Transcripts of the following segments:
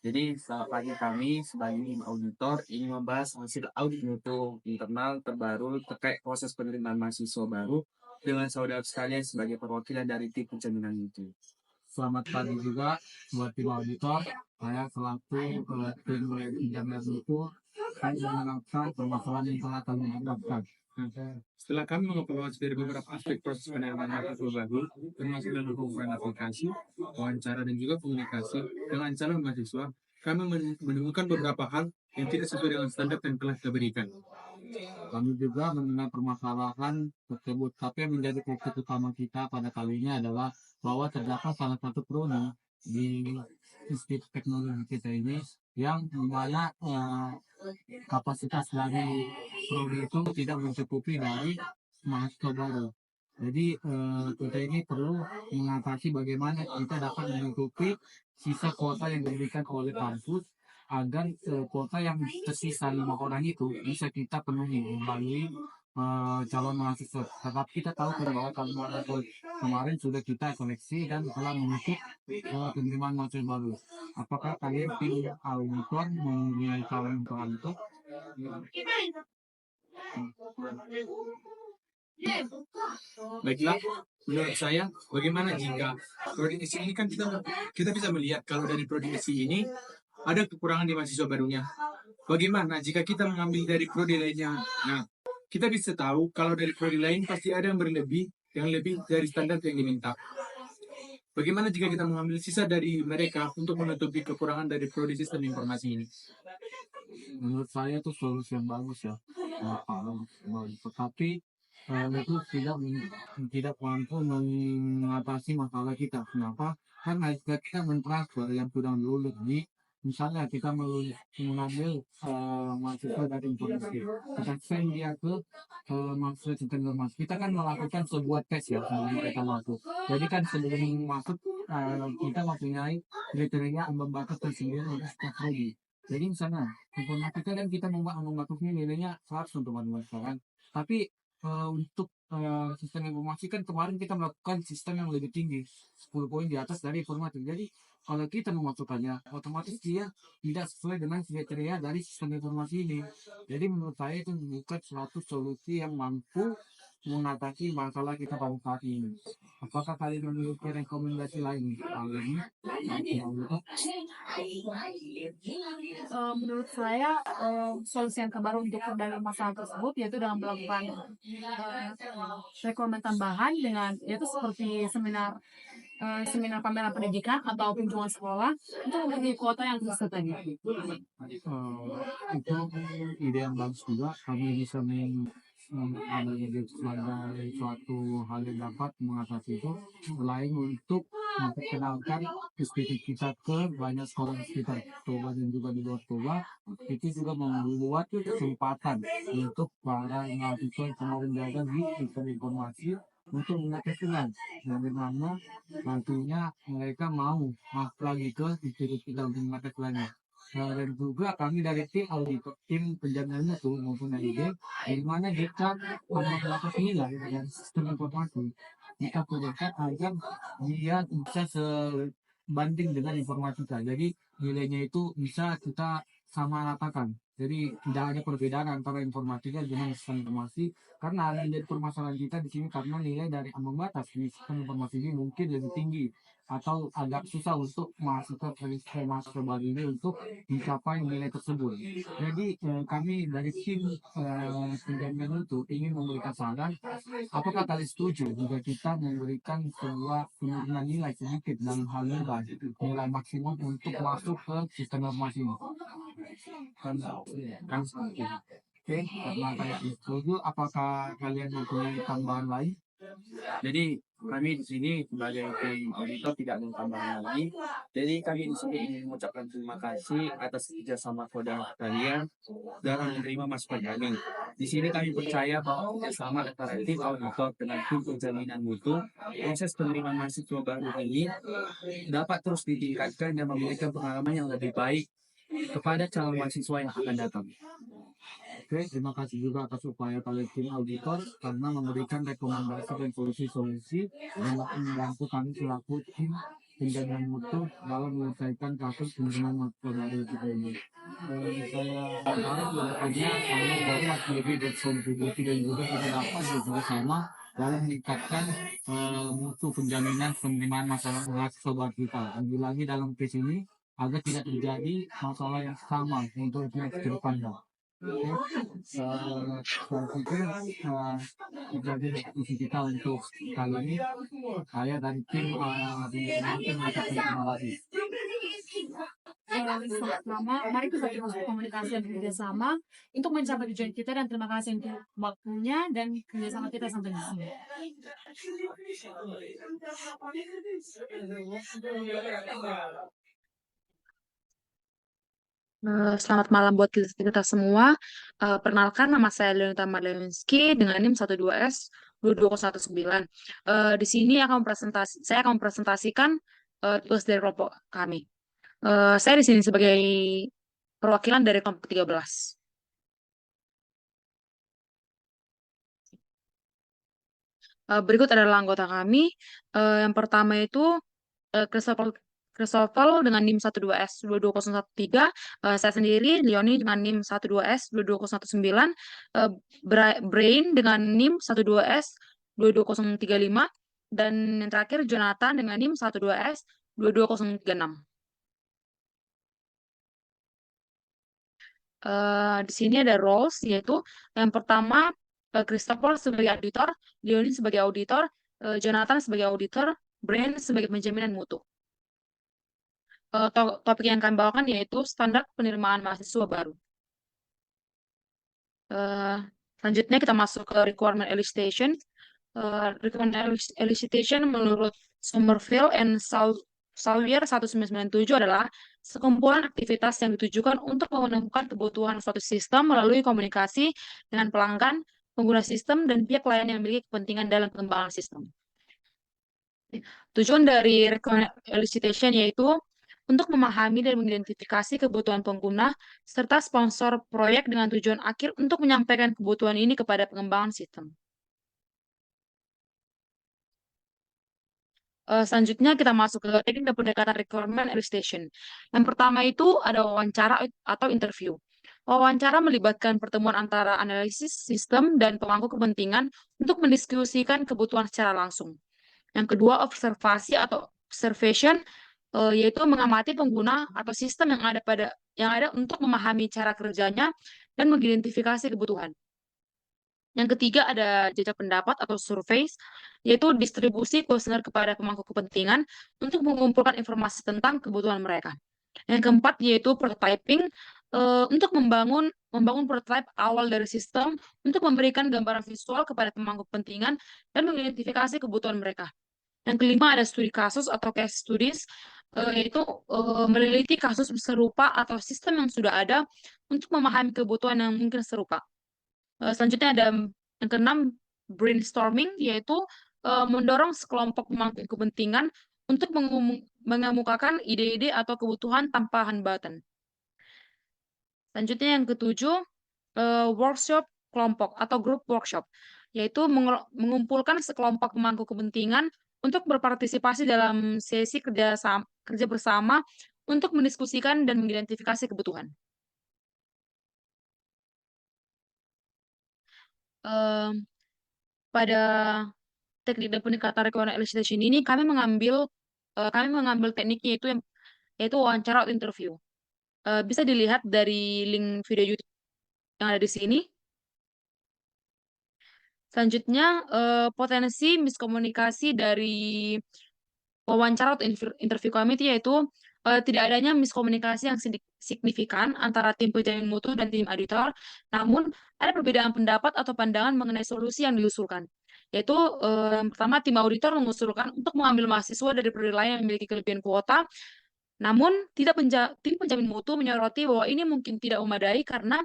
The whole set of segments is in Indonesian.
Jadi selamat pagi, kami sebagai tim auditor ingin membahas hasil audit mutu internal terbaru terkait proses penerimaan mahasiswa baru dengan saudara sekalian sebagai perwakilan dari tim pencerminan itu. Selamat pagi juga buat tim auditor. Saya selaku tim penjamin itu saya menerapkan permasalahan yang telah kami hadapkan. Setelah kami mengevaluasi dari beberapa aspek proses penerimaan mahasiswa baru, termasuk dalam pengukuran aplikasi, wawancara dan juga komunikasi dengan calon mahasiswa, kami menemukan beberapa hal yang tidak sesuai dengan standar yang telah kita berikan. Kami juga mengenal permasalahan tersebut, tapi yang menjadi fokus utama kita pada kali ini adalah bahwa terdapat salah satu prodi di Institut Teknologi kita ini yang dimana kapasitas dari prodi itu tidak mencukupi dari mahasiswa baru. Jadi kita ini perlu mengatasi bagaimana kita dapat menutupi sisa kuota yang diberikan oleh kampus agar kuota yang tersisa 5 orang itu bisa kita penuhi melalui calon mahasiswa. Tetapi kita tahu bahwa calon mahasiswa kemarin sudah kita seleksi dan telah menutup penerimaan mahasiswa baru. Apakah kalian tim auditor mempunyai calon untuk Baiklah, menurut saya, bagaimana jika koordinasi ini kan kita bisa melihat kalau dari koordinasi ini ada kekurangan di mahasiswa barunya. Bagaimana jika kita mengambil dari prodi lainnya? Nah, kita bisa tahu kalau dari prodi lain pasti ada yang berlebih, yang lebih dari standar yang diminta. Bagaimana jika kita mengambil sisa dari mereka untuk menutupi kekurangan dari prodi sistem informasi ini? menurut saya itu solusi yang bagus ya. Tetapi itu tidak mampu mengatasi masalah kita. Kenapa? Karena jika kita mentransfer yang sudah lulus di misalnya kita mengambil mahasiswa dari informasi, kita send dia ke mahasiswa sistem informasi. Kita kan melakukan sebuah tes ya sebelum mereka masuk. Jadi kan sebelum masuk kita mempunyai kriteria ambang batas tersendiri untuk setiap prodi. Jadi misalnya informatika kan kita membatasnya nilainya 100 untuk matematika kan. Tapi untuk sistem informasi kan kemarin kita melakukan sistem yang lebih tinggi 10 poin di atas dari informatika. Jadi kalau kita memasukkannya otomatis dia tidak sesuai dengan kriteria dari sistem informasi ini. Jadi menurut saya itu bukan suatu solusi yang mampu mengatasi masalah kita pada saat ini. Apakah kalian memiliki rekomendasi lain hal ini? Menurut saya solusi yang terbaru untuk dalam masalah tersebut yaitu dalam melakukan rekomendasi tambahan dengan yaitu seperti seminar pameran pendidikan atau kunjungan sekolah untuk memenuhi kuota yang tersisa tadi. Itu ide yang bagus juga. Kami bisa sebagai suatu hal yang dapat mengatasi itu selain untuk memperkenalkan studi kita ke banyak sekolah di sekitar Toba dan juga di luar Toba, itu juga membuat kesempatan untuk para mahasiswa yang kemarin belajar di sistem informasi untuk mengatasikan bagaimana nantinya mereka mau masuk lagi ke institusi kita untuk mengatasikannya. Dan juga kami dari tim auditor, tim penjamin mutu maupun ide, bagaimana kita memperlakukan nilai dan sistem informasi kita perlukan agar dia bisa sebanding dengan informatika. Jadi nilainya itu bisa kita sama ratakan. Jadi tidak ada perbedaan antara informatika dengan sistem informasi karena nilai permasalahan kita di sini karena nilai dari ambang batas di sistem informasi ini mungkin lebih tinggi atau agak susah untuk mahasiswa baru ini untuk mencapai nilai tersebut. Jadi kami dari tim penjamin itu ingin memberikan saran. Apakah kalian setuju jika kita memberikan sebuah penurunan nilai sedikit dalam hal nilai maksimum untuk masuk ke sistem informasi ini? Oke, karena kalian setuju, apakah kalian mempunyai tambahan lain? Jadi kami di sini sebagai tim auditor tidak ada tambahan lagi. Jadi kami di sini ingin mengucapkan terima kasih atas kerjasama saudara kalian dalam menerima masukan kami. Di sini kami percaya bahwa kerjasama antara tim auditor dengan tim penjaminan mutu, proses penerimaan mahasiswa baru ini dapat terus ditingkatkan dan memberikan pengalaman yang lebih baik kepada calon mahasiswa yang akan datang. Oke, terima kasih juga atas upaya kalian tim auditor karena memberikan rekomendasi dan solusi-solusi yang membantu kami selaku tim penjaminan mutu dalam menyelesaikan kasus penerimaan mahasiswa baru kita ini. Saya harap kedepannya kami dari lebih berkontribusi dan juga kita dapat bersama dalam meningkatkan mutu penjaminan penerimaan masalah mahasiswa baru kita. Lagi-lagi dalam case ini agar tidak terjadi masalah yang sama untuk ke depannya. Oke, saya pikir jadi diskusi kita untuk kali ini. Saya dari tim terima kasih. Selamat malam. Mari kita terus berkomunikasi dan bekerjasama untuk mencapai tujuan kita, dan terima kasih untuk waktunya dan kerjasama kita sampai di sini. Selamat malam buat kita semua. Perkenalkan, nama saya Leonita Marlewinsky dengan NIM 12S 22019. Di sini saya akan mempresentasikan tugas dari kelompok kami. Saya di sini sebagai perwakilan dari kelompok 13. Berikut adalah anggota kami. Yang pertama itu Christopher dengan NIM 12S 22013, saya sendiri Leoni dengan NIM 12S 22019, Brain dengan NIM 12S 22035, dan yang terakhir Jonathan dengan NIM 12S 22036. Di sini ada roles, yaitu yang pertama Christopher sebagai auditor, Leoni sebagai auditor, Jonathan sebagai auditor, Brain sebagai penjaminan mutu. Topik yang kami bawakan yaitu standar penerimaan mahasiswa baru. Selanjutnya kita masuk ke requirement elicitation. Requirement elicitation menurut Somerville and Sawyer 1997 adalah sekumpulan aktivitas yang ditujukan untuk menemukan kebutuhan suatu sistem melalui komunikasi dengan pelanggan, pengguna sistem, dan pihak lain yang memiliki kepentingan dalam pengembangan sistem. Tujuan dari requirement elicitation yaitu untuk memahami dan mengidentifikasi kebutuhan pengguna serta sponsor proyek dengan tujuan akhir untuk menyampaikan kebutuhan ini kepada pengembangan sistem. Selanjutnya kita masuk ke teknik dan pendekatan requirement elicitation. Yang pertama itu ada wawancara atau interview. Wawancara melibatkan pertemuan antara analisis sistem dan pemangku kepentingan untuk mendiskusikan kebutuhan secara langsung. Yang kedua, observasi atau observation, yaitu mengamati pengguna atau sistem yang ada untuk memahami cara kerjanya dan mengidentifikasi kebutuhan. Yang ketiga ada jejak pendapat atau surveys, yaitu distribusi kuesioner kepada pemangku kepentingan untuk mengumpulkan informasi tentang kebutuhan mereka. Yang keempat yaitu prototyping, untuk membangun prototipe awal dari sistem untuk memberikan gambaran visual kepada pemangku kepentingan dan mengidentifikasi kebutuhan mereka. Yang kelima ada studi kasus atau case studies, yaitu meneliti kasus serupa atau sistem yang sudah ada untuk memahami kebutuhan yang mungkin serupa. Selanjutnya ada yang keenam, brainstorming, yaitu mendorong sekelompok pemangku kepentingan untuk mengemukakan ide-ide atau kebutuhan tanpa hambatan. Selanjutnya yang ketujuh, workshop kelompok atau group workshop, yaitu mengumpulkan sekelompok pemangku kepentingan untuk berpartisipasi dalam sesi kerja bersama untuk mendiskusikan dan mengidentifikasi kebutuhan. Pada teknik dan pendekatan requirement elicitation ini kami mengambil tekniknya yaitu wawancara atau interview. Bisa dilihat dari link video YouTube yang ada di sini. Selanjutnya, potensi miskomunikasi dari wawancara atau interview kami yaitu tidak adanya miskomunikasi yang signifikan antara tim penjamin mutu dan tim auditor, namun ada perbedaan pendapat atau pandangan mengenai solusi yang diusulkan. Yaitu yang pertama, tim auditor mengusulkan untuk mengambil mahasiswa dari prodi lain yang memiliki kelebihan kuota, namun tim penjamin mutu menyoroti bahwa ini mungkin tidak memadai karena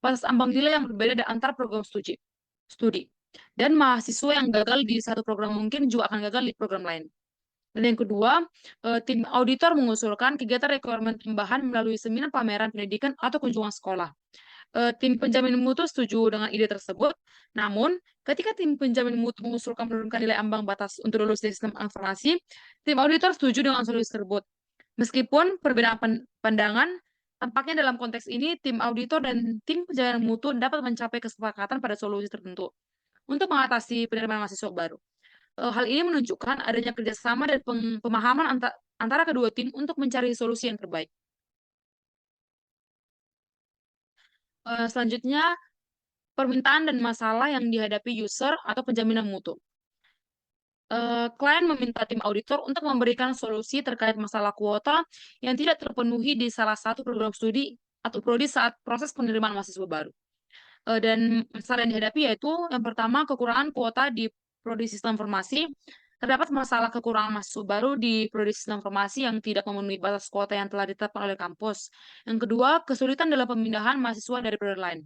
batas ambang nilai yang berbeda antar program studi. Dan mahasiswa yang gagal di satu program mungkin juga akan gagal di program lain. Dan yang kedua, tim auditor mengusulkan kegiatan requirement tambahan melalui seminar pameran pendidikan atau kunjungan sekolah. Tim penjamin mutu setuju dengan ide tersebut. Namun, ketika tim penjamin mutu mengusulkan menurunkan nilai ambang batas untuk lulus dari sistem informasi, tim auditor setuju dengan solusi tersebut. Meskipun perbedaan pandangan, tampaknya dalam konteks ini tim auditor dan tim penjamin mutu dapat mencapai kesepakatan pada solusi tertentu untuk mengatasi penerimaan mahasiswa baru. Hal ini menunjukkan adanya kerjasama dan pemahaman antara kedua tim untuk mencari solusi yang terbaik. Selanjutnya, permintaan dan masalah yang dihadapi user atau penjaminan mutu. Klien meminta tim auditor untuk memberikan solusi terkait masalah kuota yang tidak terpenuhi di salah satu program studi atau prodi saat proses penerimaan mahasiswa baru. Dan masalah yang dihadapi yaitu yang pertama kekurangan kuota di prodi sistem informasi. Terdapat masalah kekurangan mahasiswa baru di prodi sistem informasi yang tidak memenuhi batas kuota yang telah ditetapkan oleh kampus. Yang kedua, kesulitan dalam pemindahan mahasiswa dari prodi lain.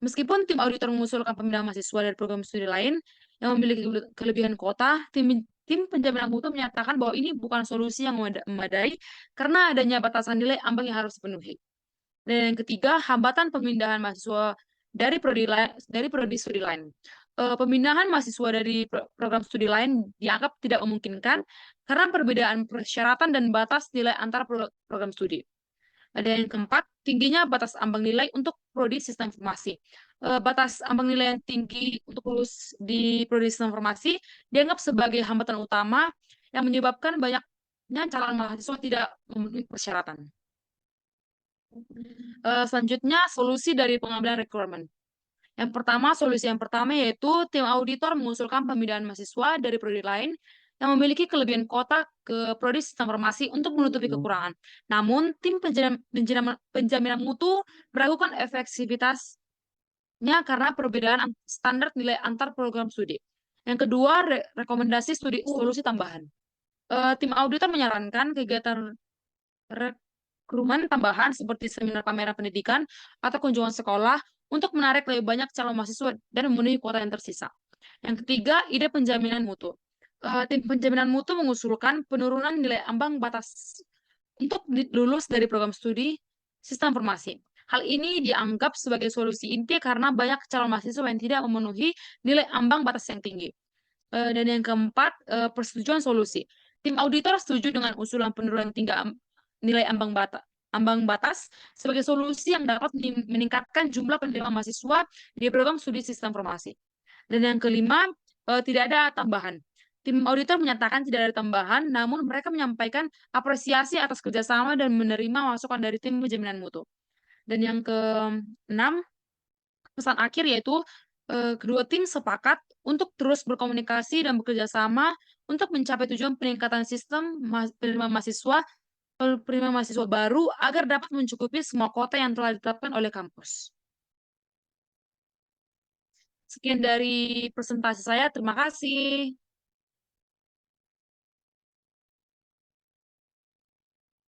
Meskipun tim auditor mengusulkan pemindahan mahasiswa dari program studi lain yang memiliki kelebihan kuota, tim penjaminan mutu menyatakan bahwa ini bukan solusi yang memadai karena adanya batasan nilai ambang yang harus dipenuhi. Dan yang ketiga, hambatan pemindahan mahasiswa dari prodi studi lain. Pemindahan mahasiswa dari program studi lain dianggap tidak memungkinkan karena perbedaan persyaratan dan batas nilai antar program studi. Ada yang keempat, tingginya batas ambang nilai untuk prodi sistem informasi. Batas ambang nilai yang tinggi untuk lulus di prodi sistem informasi dianggap sebagai hambatan utama yang menyebabkan banyaknya calon mahasiswa tidak memenuhi persyaratan. Selanjutnya, solusi dari pengambilan requirement. Solusi yang pertama yaitu tim auditor mengusulkan pemindahan mahasiswa dari prodi lain yang memiliki kelebihan kuota ke prodi sistem informasi untuk menutupi kekurangan. Namun, tim penjaminan mutu meragukan efektivitasnya karena perbedaan standar nilai antar program studi. Yang kedua, rekomendasi solusi tambahan. Tim auditor menyarankan kegiatan rekrutmen tambahan seperti seminar pameran pendidikan atau kunjungan sekolah untuk menarik lebih banyak calon mahasiswa dan memenuhi kuota yang tersisa. Yang ketiga, ide penjaminan mutu. Tim penjaminan mutu mengusulkan penurunan nilai ambang batas untuk lulus dari program studi sistem informasi. Hal ini dianggap sebagai solusi inti karena banyak calon mahasiswa yang tidak memenuhi nilai ambang batas yang tinggi. Dan yang keempat, persetujuan solusi. Tim auditor setuju dengan usulan penurunan nilai ambang batas sebagai solusi yang dapat meningkatkan jumlah penerimaan mahasiswa di program studi sistem informasi. Dan yang kelima, tidak ada tambahan. Tim auditor menyatakan tidak ada tambahan, namun mereka menyampaikan apresiasi atas kerjasama dan menerima masukan dari tim penjaminan mutu. Dan yang keenam, pesan akhir yaitu kedua tim sepakat untuk terus berkomunikasi dan bekerja sama untuk mencapai tujuan peningkatan sistem penerimaan mahasiswa baru agar dapat mencukupi semua kuota yang telah ditetapkan oleh kampus. Sekian dari presentasi saya. Terima kasih.